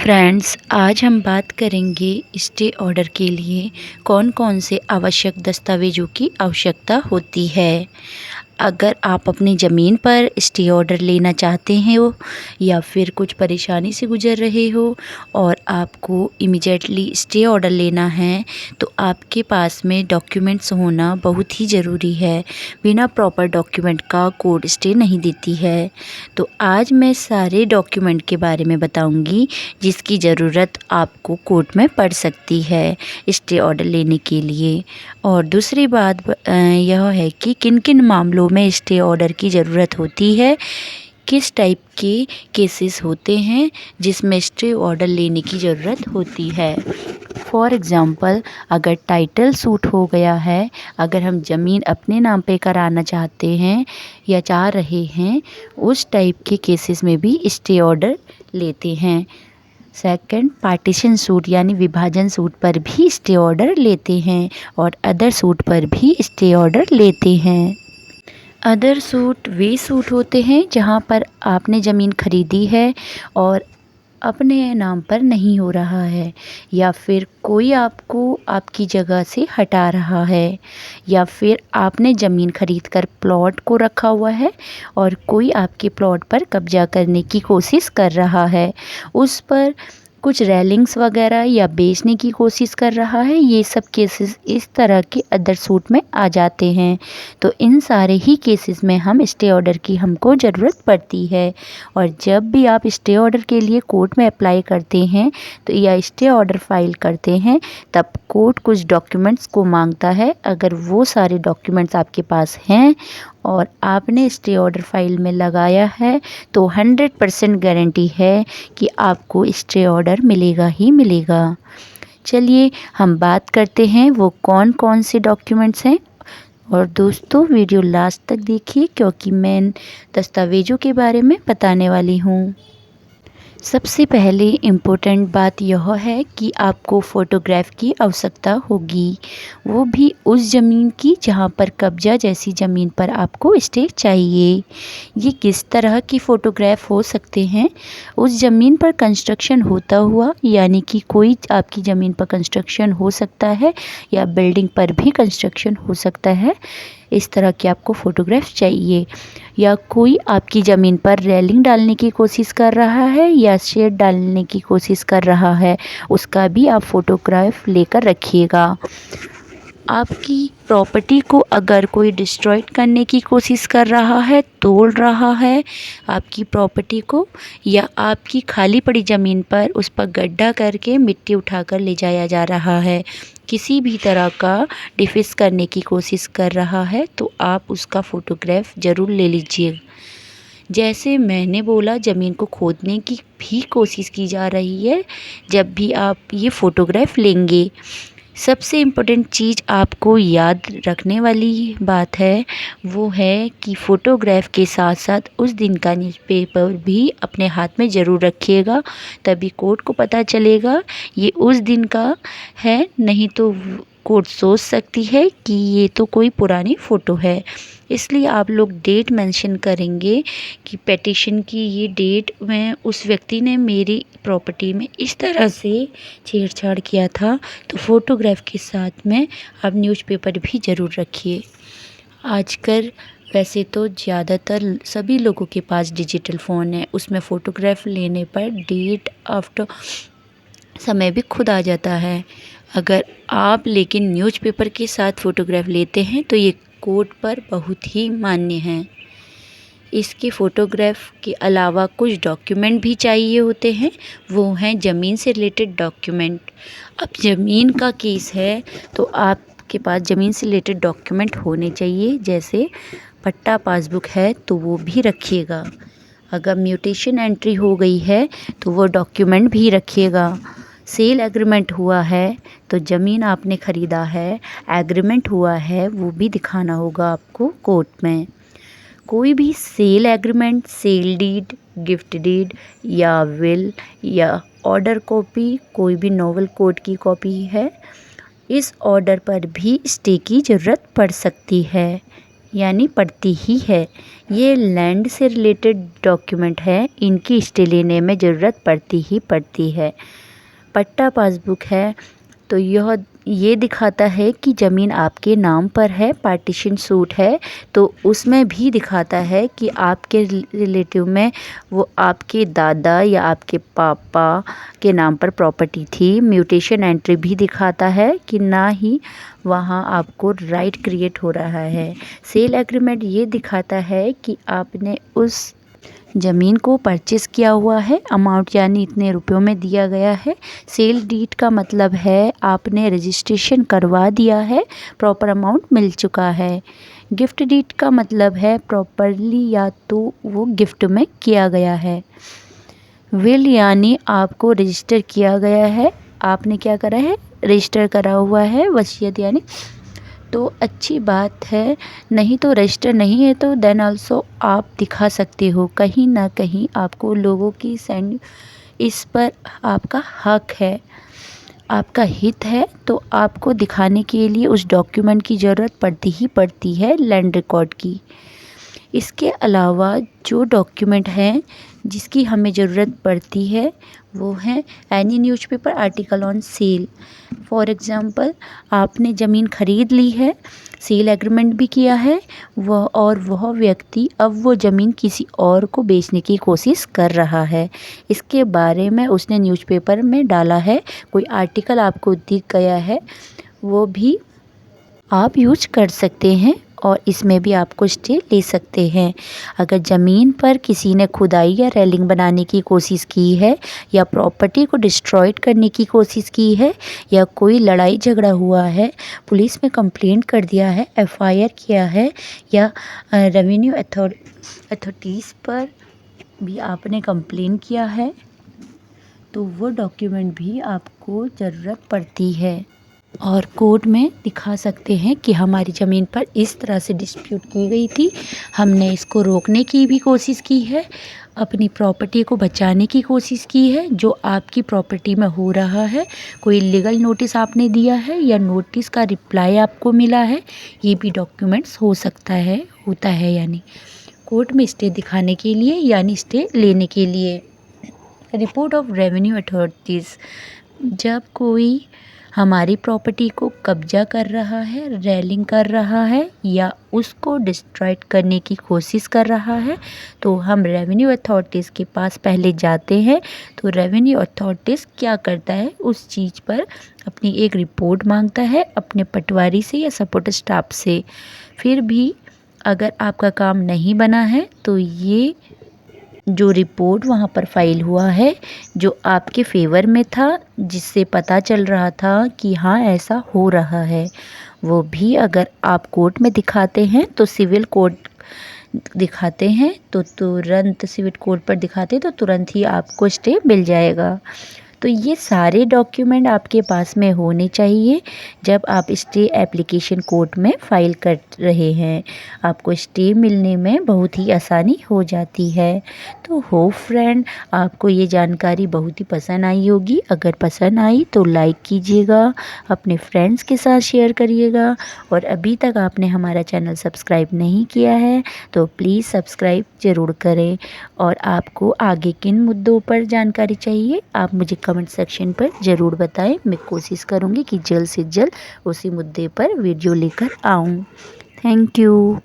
Friends, आज हम बात करेंगे स्टे ऑर्डर के लिए कौन कौन से आवश्यक दस्तावेज़ों की आवश्यकता होती है। अगर आप अपनी ज़मीन पर स्टे ऑर्डर लेना चाहते हैं हो या फिर कुछ परेशानी से गुज़र रहे हो और आपको इमीडिएटली स्टे ऑर्डर लेना है, तो आपके पास में डॉक्यूमेंट्स होना बहुत ही ज़रूरी है। बिना प्रॉपर डॉक्यूमेंट का कोर्ट स्टे नहीं देती है। तो आज मैं सारे डॉक्यूमेंट के बारे में बताऊंगी जिसकी ज़रूरत आपको कोर्ट में पड़ सकती है स्टे ऑर्डर लेने के लिए। और दूसरी बात यह है कि किन किन मामलों में स्टे ऑर्डर की ज़रूरत होती है, किस टाइप के केसेस होते हैं जिसमें स्टे ऑर्डर लेने की ज़रूरत होती है। फॉर एग्ज़ाम्पल, अगर टाइटल सूट हो गया है, अगर हम ज़मीन अपने नाम पे कराना चाहते हैं या चाह रहे हैं, उस टाइप के केसेस में भी स्टे ऑर्डर लेते हैं। सेकंड, पार्टीशन सूट यानी विभाजन सूट पर भी स्टे ऑर्डर लेते हैं और अदर सूट पर भी स्टे ऑर्डर लेते हैं। अदर सूट वे सूट होते हैं जहां पर आपने ज़मीन खरीदी है और अपने नाम पर नहीं हो रहा है, या फिर कोई आपको आपकी जगह से हटा रहा है, या फिर आपने ज़मीन खरीद कर प्लॉट को रखा हुआ है और कोई आपके प्लॉट पर कब्जा करने की कोशिश कर रहा है, उस पर कुछ रेलिंग्स वगैरह या बेचने की कोशिश कर रहा है। ये सब केसेस इस तरह के अदर सूट में आ जाते हैं। तो इन सारे ही केसेस में हम स्टे ऑर्डर की हमको ज़रूरत पड़ती है। और जब भी आप स्टे ऑर्डर के लिए कोर्ट में अप्लाई करते हैं तो या स्टे ऑर्डर फाइल करते हैं, तब कोर्ट कुछ डॉक्यूमेंट्स को मांगता है। अगर वो सारे डॉक्यूमेंट्स आपके पास हैं और आपने स्टे ऑर्डर फाइल में लगाया है, तो 100% गारंटी है कि आपको स्टे ऑर्डर मिलेगा ही मिलेगा। चलिए हम बात करते हैं वो कौन कौन से डॉक्यूमेंट्स हैं। और दोस्तों, वीडियो लास्ट तक देखिए क्योंकि मैं दस्तावेज़ों के बारे में बताने वाली हूँ। सबसे पहले इम्पोर्टेंट बात यह है कि आपको फ़ोटोग्राफ की आवश्यकता होगी, वो भी उस ज़मीन की जहाँ पर कब्जा जैसी ज़मीन पर आपको स्टे चाहिए। ये किस तरह की फ़ोटोग्राफ हो सकते हैं? उस ज़मीन पर कंस्ट्रक्शन होता हुआ, यानी कि कोई आपकी ज़मीन पर कंस्ट्रक्शन हो सकता है या बिल्डिंग पर भी कंस्ट्रक्शन हो सकता है, इस तरह की आपको फ़ोटोग्राफ चाहिए। या कोई आपकी ज़मीन पर रेलिंग डालने की कोशिश कर रहा है या शेड डालने की कोशिश कर रहा है, उसका भी आप फ़ोटोग्राफ लेकर रखिएगा। आपकी प्रॉपर्टी को अगर कोई डिस्ट्रॉय करने की कोशिश कर रहा है, तोड़ रहा है आपकी प्रॉपर्टी को, या आपकी खाली पड़ी ज़मीन पर उस पर गड्ढा करके मिट्टी उठाकर ले जाया जा रहा है, किसी भी तरह का डिफेस करने की कोशिश कर रहा है, तो आप उसका फ़ोटोग्राफ ज़रूर ले लीजिए। जैसे मैंने बोला, ज़मीन को खोदने की भी कोशिश की जा रही है। जब भी आप ये फ़ोटोग्राफ लेंगे, सबसे इम्पोर्टेंट चीज़ आपको याद रखने वाली बात है, वो है कि फ़ोटोग्राफ के साथ साथ उस दिन का न्यूज़पेपर भी अपने हाथ में ज़रूर रखिएगा। तभी कोर्ट को पता चलेगा ये उस दिन का है, नहीं तो कोर्ट सोच सकती है कि ये तो कोई पुरानी फ़ोटो है। इसलिए आप लोग डेट मेंशन करेंगे कि पिटीशन की ये डेट में उस व्यक्ति ने मेरी प्रॉपर्टी में इस तरह से छेड़छाड़ किया था। तो फ़ोटोग्राफ के साथ में आप न्यूज़पेपर भी ज़रूर रखिए। आजकल वैसे तो ज़्यादातर सभी लोगों के पास डिजिटल फ़ोन है, उसमें फ़ोटोग्राफ लेने पर डेट आफ्टर समय भी खुद आ जाता है। अगर आप लेकिन न्यूज़पेपर के साथ फ़ोटोग्राफ लेते हैं तो ये कोर्ट पर बहुत ही मान्य है। इसके फ़ोटोग्राफ के अलावा कुछ डॉक्यूमेंट भी चाहिए होते हैं, वो हैं ज़मीन से रिलेटेड डॉक्यूमेंट। अब ज़मीन का केस है तो आपके पास ज़मीन से रिलेटेड डॉक्यूमेंट होने चाहिए। जैसे पट्टा पासबुक है तो वो भी रखिएगा। अगर म्यूटेशन एंट्री हो गई है तो वो डॉक्यूमेंट भी रखिएगा। सेल एग्रीमेंट हुआ है तो ज़मीन आपने ख़रीदा है, एग्रीमेंट हुआ है, वो भी दिखाना होगा आपको कोर्ट में। कोई भी sale agreement, sale deed, gift deed या विल या ऑर्डर कॉपी, कोई भी नोवेल कोर्ट की कॉपी है, इस ऑर्डर पर भी स्टे की ज़रूरत पड़ सकती है। यानी पड़ती ही है। ये लैंड से रिलेटेड डॉक्यूमेंट है, इनकी स्टे लेने में ज़रूरत पड़ती ही पड़ती है। पट्टा पासबुक है तो ये दिखाता है कि ज़मीन आपके नाम पर है। पार्टीशन सूट है तो उसमें भी दिखाता है कि आपके रिलेटिव में वो आपके दादा या आपके पापा के नाम पर प्रॉपर्टी थी। म्यूटेशन एंट्री भी दिखाता है कि ना ही वहाँ आपको राइट क्रिएट हो रहा है। सेल एग्रीमेंट ये दिखाता है कि आपने उस ज़मीन को परचेस किया हुआ है, अमाउंट यानी इतने रुपयों में दिया गया है। सेल डीड का मतलब है आपने रजिस्ट्रेशन करवा दिया है, प्रॉपर अमाउंट मिल चुका है। गिफ्ट डीड का मतलब है प्रॉपरली या तो वो गिफ्ट में किया गया है। विल यानी आपको रजिस्टर किया गया है, आपने क्या करा है, रजिस्टर करा हुआ है। वसीयत यानी तो अच्छी बात है, नहीं तो रजिस्टर नहीं है तो देन आल्सो आप दिखा सकते हो। कहीं ना कहीं आपको लोगों की सेंड इस पर आपका हक है, आपका हित है, तो आपको दिखाने के लिए उस डॉक्यूमेंट की ज़रूरत पड़ती ही पड़ती है, लैंड रिकॉर्ड की। इसके अलावा जो डॉक्यूमेंट हैं जिसकी हमें ज़रूरत पड़ती है वो है any newspaper article on sale. For example आपने ज़मीन ख़रीद ली है, सेल एग्रीमेंट भी किया है वह व्यक्ति अब वो ज़मीन किसी और को बेचने की कोशिश कर रहा है, इसके बारे में उसने न्यूज़पेपर में डाला है, कोई आर्टिकल आपको दिख गया है, वो भी आप यूज कर सकते हैं और इसमें भी आपको स्टे ले सकते हैं। अगर ज़मीन पर किसी ने खुदाई या रेलिंग बनाने की कोशिश की है या प्रॉपर्टी को डिस्ट्रॉयड करने की कोशिश की है या कोई लड़ाई झगड़ा हुआ है, पुलिस में कंप्लेंट कर दिया है, एफआईआर किया है या रेवेन्यू अथॉरिटीज़ पर भी आपने कंप्लेन किया है, तो वो डॉक्यूमेंट भी आपको ज़रूरत पड़ती है। और कोर्ट में दिखा सकते हैं कि हमारी ज़मीन पर इस तरह से डिस्प्यूट की गई थी, हमने इसको रोकने की भी कोशिश की है, अपनी प्रॉपर्टी को बचाने की कोशिश की है। जो आपकी प्रॉपर्टी में हो रहा है, कोई लीगल नोटिस आपने दिया है या नोटिस का रिप्लाई आपको मिला है, ये भी डॉक्यूमेंट्स हो सकता है, होता है यानी कोर्ट में स्टे दिखाने के लिए यानी स्टे लेने के लिए। रिपोर्ट ऑफ रेवेन्यू अथॉरिटीज़, जब कोई हमारी प्रॉपर्टी को कब्जा कर रहा है, रेलिंग कर रहा है या उसको डिस्ट्रॉयड करने की कोशिश कर रहा है, तो हम रेवेन्यू अथॉरिटीज़ के पास पहले जाते हैं। तो रेवेन्यू अथॉरिटीज़ क्या करता है, उस चीज़ पर अपनी एक रिपोर्ट मांगता है अपने पटवारी से या सपोर्ट स्टाफ से। फिर भी अगर आपका काम नहीं बना है तो ये जो रिपोर्ट वहाँ पर फाइल हुआ है, जो आपके फेवर में था, जिससे पता चल रहा था कि हाँ ऐसा हो रहा है, वो भी अगर आप कोर्ट में दिखाते हैं तो सिविल कोर्ट दिखाते हैं तो तुरंत सिविल कोर्ट पर दिखाते तो तुरंत ही आपको स्टे मिल जाएगा। तो ये सारे डॉक्यूमेंट आपके पास में होने चाहिए जब आप स्टे एप्लीकेशन कोर्ट में फ़ाइल कर रहे हैं, आपको स्टे मिलने में बहुत ही आसानी हो जाती है। तो होप फ्रेंड आपको ये जानकारी बहुत ही पसंद आई होगी। अगर पसंद आई तो लाइक कीजिएगा, अपने फ्रेंड्स के साथ शेयर करिएगा और अभी तक आपने हमारा चैनल सब्सक्राइब नहीं किया है तो प्लीज़ सब्सक्राइब ज़रूर करें। और आपको आगे किन मुद्दों पर जानकारी चाहिए आप मुझे कमेंट सेक्शन पर ज़रूर बताएं, मैं कोशिश करूँगी कि जल्द से जल्द उसी मुद्दे पर वीडियो लेकर आऊँ। Thank you.